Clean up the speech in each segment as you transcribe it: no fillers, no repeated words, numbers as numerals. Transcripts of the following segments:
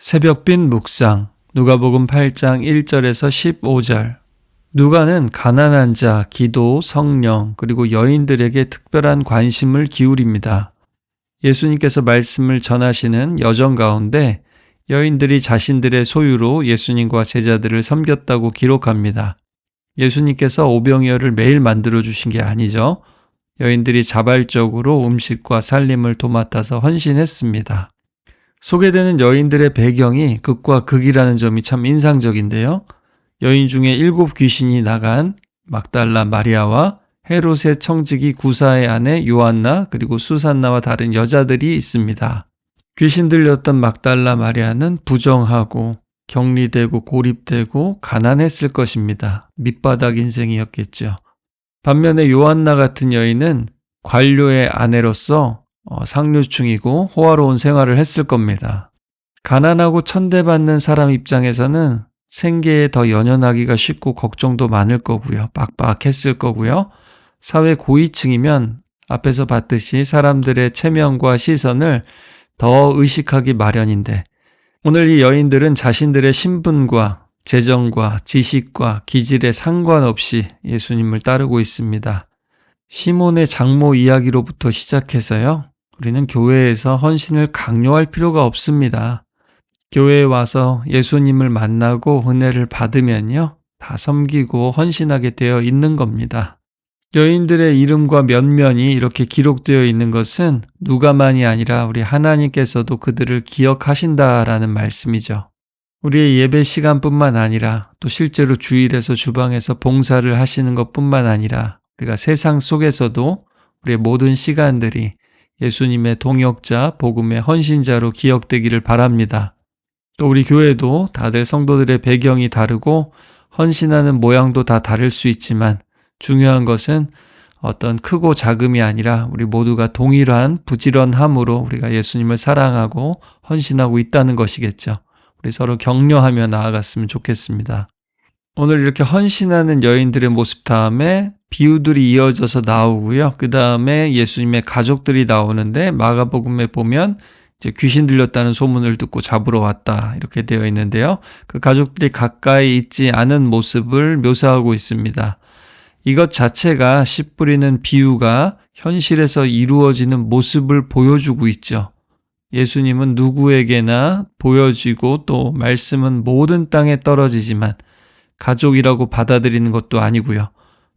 새벽빛 묵상 누가복음 8장 1절에서 15절. 누가는 가난한 자, 기도, 성령, 그리고 여인들에게 특별한 관심을 기울입니다. 예수님께서 말씀을 전하시는 여정 가운데 여인들이 자신들의 소유로 예수님과 제자들을 섬겼다고 기록합니다. 예수님께서 오병이어를 매일 만들어 주신 게 아니죠. 여인들이 자발적으로 음식과 살림을 도맡아서 헌신했습니다. 소개되는 여인들의 배경이 극과 극이라는 점이 참 인상적인데요. 여인 중에 7 귀신이 나간 막달라 마리아와 헤롯의 청지기 구사의 아내 요한나 그리고 수산나와 다른 여자들이 있습니다. 귀신 들렸던 막달라 마리아는 부정하고 격리되고 고립되고 가난했을 것입니다. 밑바닥 인생이었겠죠. 반면에 요한나 같은 여인은 관료의 아내로서 상류층이고 호화로운 생활을 했을 겁니다. 가난하고 천대받는 사람 입장에서는 생계에 더 연연하기가 쉽고 걱정도 많을 거고요. 빡빡했을 거고요. 사회 고위층이면 앞에서 봤듯이 사람들의 체면과 시선을 더 의식하기 마련인데 오늘 이 여인들은 자신들의 신분과 재정과 지식과 기질에 상관없이 예수님을 따르고 있습니다. 시몬의 장모 이야기로부터 시작해서요. 우리는 교회에서 헌신을 강요할 필요가 없습니다. 교회에 와서 예수님을 만나고 은혜를 받으면요. 다 섬기고 헌신하게 되어 있는 겁니다. 여인들의 이름과 면면이 이렇게 기록되어 있는 것은 누가만이 아니라 우리 하나님께서도 그들을 기억하신다라는 말씀이죠. 우리의 예배 시간뿐만 아니라 또 실제로 주일에서 주방에서 봉사를 하시는 것뿐만 아니라 우리가 세상 속에서도 우리의 모든 시간들이 예수님의 동역자, 복음의 헌신자로 기억되기를 바랍니다. 또 우리 교회도 다들 성도들의 배경이 다르고 헌신하는 모양도 다 다를 수 있지만 중요한 것은 어떤 크고 작음이 아니라 우리 모두가 동일한 부지런함으로 우리가 예수님을 사랑하고 헌신하고 있다는 것이겠죠. 우리 서로 격려하며 나아갔으면 좋겠습니다. 오늘 이렇게 헌신하는 여인들의 모습 다음에 비유들이 이어져서 나오고요. 그 다음에 예수님의 가족들이 나오는데 마가복음에 보면 이제 귀신 들렸다는 소문을 듣고 잡으러 왔다 이렇게 되어 있는데요. 그 가족들이 가까이 있지 않은 모습을 묘사하고 있습니다. 이것 자체가 씨 뿌리는 비유가 현실에서 이루어지는 모습을 보여주고 있죠. 예수님은 누구에게나 보여지고 또 말씀은 모든 땅에 떨어지지만 가족이라고 받아들이는 것도 아니고요.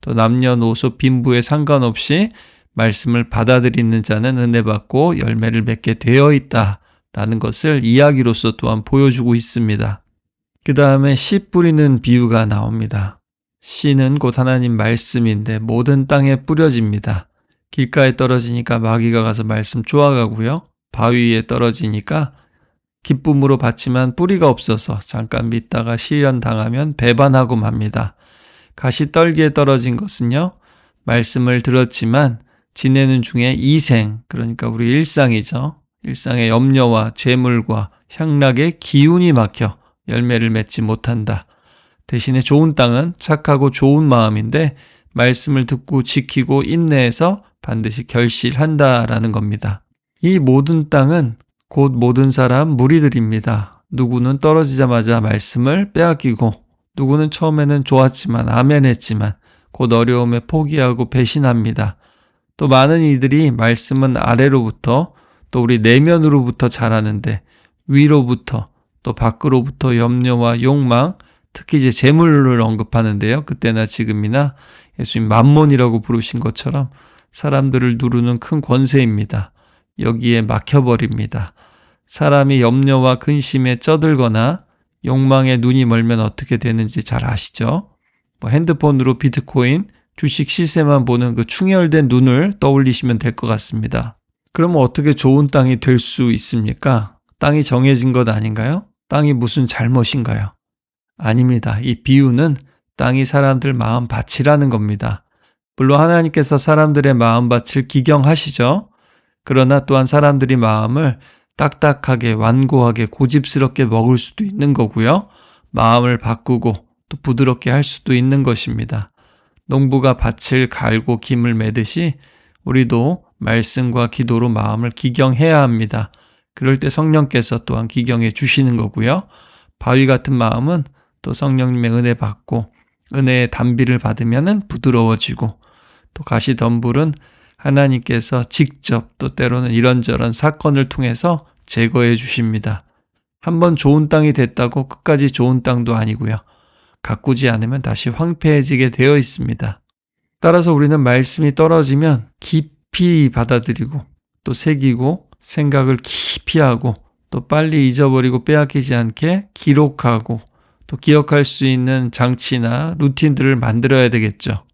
또 남녀노소 빈부에 상관없이 말씀을 받아들이는 자는 은혜 받고 열매를 맺게 되어 있다라는 것을 이야기로서 또한 보여주고 있습니다. 그 다음에 씨 뿌리는 비유가 나옵니다. 씨는 곧 하나님 말씀인데 모든 땅에 뿌려집니다. 길가에 떨어지니까 마귀가 가서 말씀 쪼아가고요. 바위 위에 떨어지니까 기쁨으로 받지만 뿌리가 없어서 잠깐 믿다가 시련 당하면 배반하고 맙니다. 가시떨기에 떨어진 것은요. 말씀을 들었지만 지내는 중에 이생, 그러니까 우리 일상이죠. 일상의 염려와 재물과 향락에 기운이 막혀 열매를 맺지 못한다. 대신에 좋은 땅은 착하고 좋은 마음인데 말씀을 듣고 지키고 인내해서 반드시 결실한다라는 겁니다. 이 모든 땅은 곧 모든 사람 무리들입니다. 누구는 떨어지자마자 말씀을 빼앗기고 누구는 처음에는 좋았지만 아멘했지만 곧 어려움에 포기하고 배신합니다. 또 많은 이들이 말씀은 아래로부터 또 우리 내면으로부터 자라는데 위로부터 또 밖으로부터 염려와 욕망 특히 이제 재물을 언급하는데요. 그때나 지금이나 예수님 만몬이라고 부르신 것처럼 사람들을 누르는 큰 권세입니다. 여기에 막혀버립니다. 사람이 염려와 근심에 쩌들거나 욕망에 눈이 멀면 어떻게 되는지 잘 아시죠? 핸드폰으로 비트코인, 주식 시세만 보는 그 충혈된 눈을 떠올리시면 될 것 같습니다. 그러면 어떻게 좋은 땅이 될 수 있습니까? 땅이 정해진 것 아닌가요? 땅이 무슨 잘못인가요? 아닙니다. 이 비유는 땅이 사람들 마음밭이라는 겁니다. 물론 하나님께서 사람들의 마음밭을 기경하시죠. 그러나 또한 사람들이 마음을 딱딱하게 완고하게 고집스럽게 먹을 수도 있는 거고요. 마음을 바꾸고 또 부드럽게 할 수도 있는 것입니다. 농부가 밭을 갈고 김을 매듯이 우리도 말씀과 기도로 마음을 기경해야 합니다. 그럴 때 성령께서 또한 기경해 주시는 거고요. 바위 같은 마음은 또 성령님의 은혜 받고 은혜의 단비를 받으면 부드러워지고, 또 가시덤불은 하나님께서 직접 또 때로는 이런저런 사건을 통해서 제거해 주십니다. 한번 좋은 땅이 됐다고 끝까지 좋은 땅도 아니고요. 가꾸지 않으면 다시 황폐해지게 되어 있습니다. 따라서 우리는 말씀이 떨어지면 깊이 받아들이고 또 새기고 생각을 깊이 하고 또 빨리 잊어버리고 빼앗기지 않게 기록하고 또 기억할 수 있는 장치나 루틴들을 만들어야 되겠죠.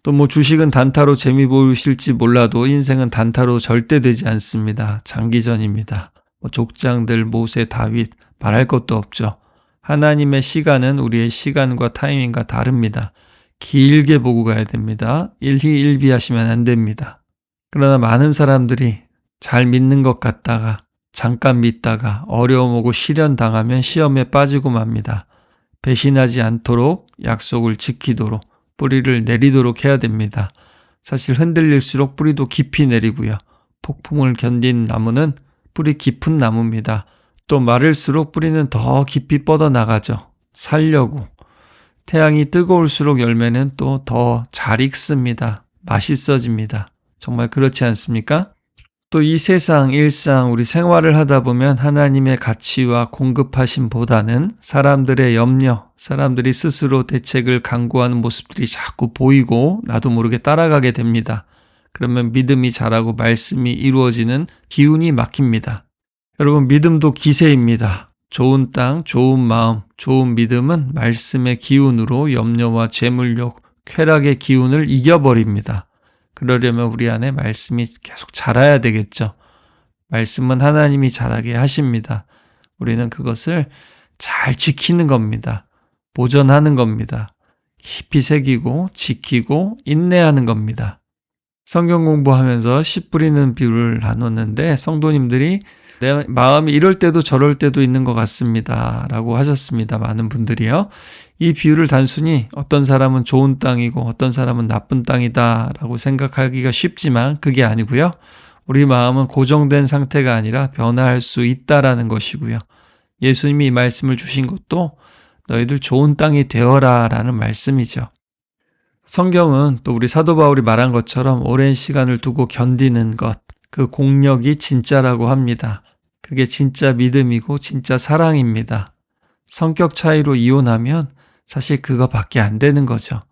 또 주식은 단타로 재미 보이실지 몰라도 인생은 단타로 절대 되지 않습니다. 장기전입니다. 족장들, 모세, 다윗 말할 것도 없죠. 하나님의 시간은 우리의 시간과 타이밍과 다릅니다. 길게 보고 가야 됩니다. 일희일비하시면 안 됩니다. 그러나 많은 사람들이 잘 믿는 것 같다가 잠깐 믿다가 어려움 오고 시련 당하면 시험에 빠지고 맙니다. 배신하지 않도록 약속을 지키도록 뿌리를 내리도록 해야 됩니다. 사실 흔들릴수록 뿌리도 깊이 내리고요. 폭풍을 견딘 나무는 뿌리 깊은 나무입니다. 또 마를수록 뿌리는 더 깊이 뻗어나가죠. 살려고. 태양이 뜨거울수록 열매는 또 더 잘 익습니다. 맛있어집니다. 정말 그렇지 않습니까? 또 이 세상, 일상, 우리 생활을 하다 보면 하나님의 가치와 공급하심보다는 사람들의 염려, 사람들이 스스로 대책을 강구하는 모습들이 자꾸 보이고 나도 모르게 따라가게 됩니다. 그러면 믿음이 자라고 말씀이 이루어지는 기운이 막힙니다. 여러분, 믿음도 기세입니다. 좋은 땅, 좋은 마음, 좋은 믿음은 말씀의 기운으로 염려와 재물욕, 쾌락의 기운을 이겨버립니다. 그러려면 우리 안에 말씀이 계속 자라야 되겠죠. 말씀은 하나님이 자라게 하십니다. 우리는 그것을 잘 지키는 겁니다. 보존하는 겁니다. 깊이 새기고 지키고 인내하는 겁니다. 성경 공부하면서 씨 뿌리는 비유를 나눴는데 성도님들이 내 마음이 이럴 때도 저럴 때도 있는 것 같습니다 라고 하셨습니다. 많은 분들이요. 이 비유를 단순히 어떤 사람은 좋은 땅이고 어떤 사람은 나쁜 땅이다 라고 생각하기가 쉽지만 그게 아니고요. 우리 마음은 고정된 상태가 아니라 변화할 수 있다라는 것이고요. 예수님이 이 말씀을 주신 것도 너희들 좋은 땅이 되어라 라는 말씀이죠. 성경은 또 우리 사도 바울이 말한 것처럼 오랜 시간을 두고 견디는 것, 그 공력이 진짜라고 합니다. 그게 진짜 믿음이고 진짜 사랑입니다. 성격 차이로 이혼하면 사실 그거밖에 안 되는 거죠.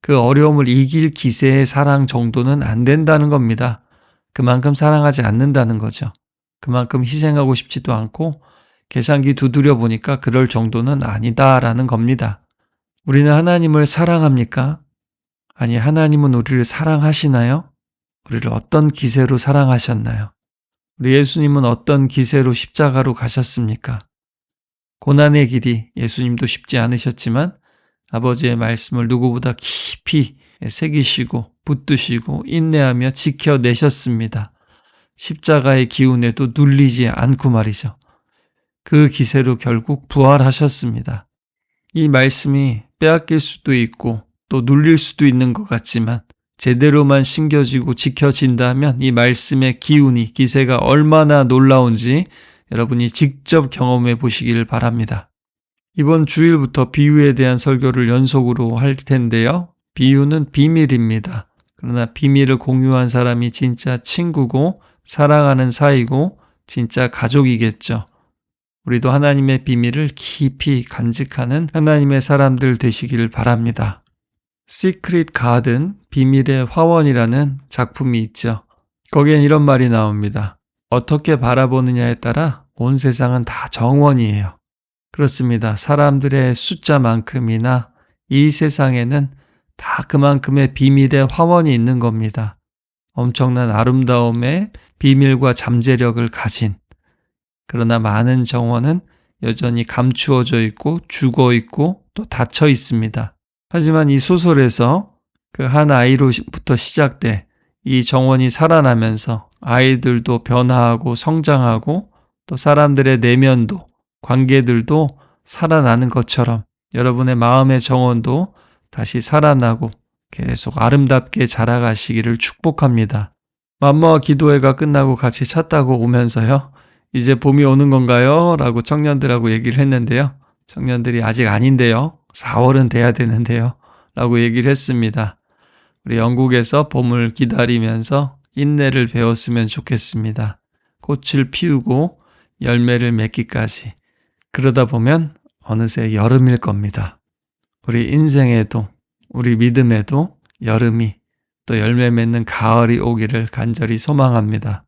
그 어려움을 이길 기세의 사랑 정도는 안 된다는 겁니다. 그만큼 사랑하지 않는다는 거죠. 그만큼 희생하고 싶지도 않고 계산기 두드려 보니까 그럴 정도는 아니다라는 겁니다. 우리는 하나님을 사랑합니까? 아니, 하나님은 우리를 사랑하시나요? 우리를 어떤 기세로 사랑하셨나요? 우리 예수님은 어떤 기세로 십자가로 가셨습니까? 고난의 길이 예수님도 쉽지 않으셨지만 아버지의 말씀을 누구보다 깊이 새기시고 붙드시고 인내하며 지켜내셨습니다. 십자가의 기운에도 눌리지 않고 말이죠. 그 기세로 결국 부활하셨습니다. 이 말씀이 빼앗길 수도 있고 또 눌릴 수도 있는 것 같지만 제대로만 심겨지고 지켜진다면 이 말씀의 기운이, 기세가 얼마나 놀라운지 여러분이 직접 경험해 보시기를 바랍니다. 이번 주일부터 비유에 대한 설교를 연속으로 할 텐데요. 비유는 비밀입니다. 그러나 비밀을 공유한 사람이 진짜 친구고 사랑하는 사이고 진짜 가족이겠죠. 우리도 하나님의 비밀을 깊이 간직하는 하나님의 사람들 되시기를 바랍니다. 시크릿 가든, 비밀의 화원이라는 작품이 있죠. 거기엔 이런 말이 나옵니다. 어떻게 바라보느냐에 따라 온 세상은 다 정원이에요. 그렇습니다. 사람들의 숫자만큼이나 이 세상에는 다 그만큼의 비밀의 화원이 있는 겁니다. 엄청난 아름다움의 비밀과 잠재력을 가진, 그러나 많은 정원은 여전히 감추어져 있고 죽어 있고 또 닫혀 있습니다. 하지만 이 소설에서 그 한 아이로부터 시작돼 이 정원이 살아나면서 아이들도 변화하고 성장하고 또 사람들의 내면도 관계들도 살아나는 것처럼 여러분의 마음의 정원도 다시 살아나고 계속 아름답게 자라가시기를 축복합니다. 맘마와 기도회가 끝나고 같이 차 타고 오면서요. 이제 봄이 오는 건가요? 라고 청년들하고 얘기를 했는데요. 청년들이 아직 아닌데요. 4월은 돼야 되는데요. 라고 얘기를 했습니다. 우리 영국에서 봄을 기다리면서 인내를 배웠으면 좋겠습니다. 꽃을 피우고 열매를 맺기까지. 그러다 보면 어느새 여름일 겁니다. 우리 인생에도, 우리 믿음에도 여름이 또 열매 맺는 가을이 오기를 간절히 소망합니다.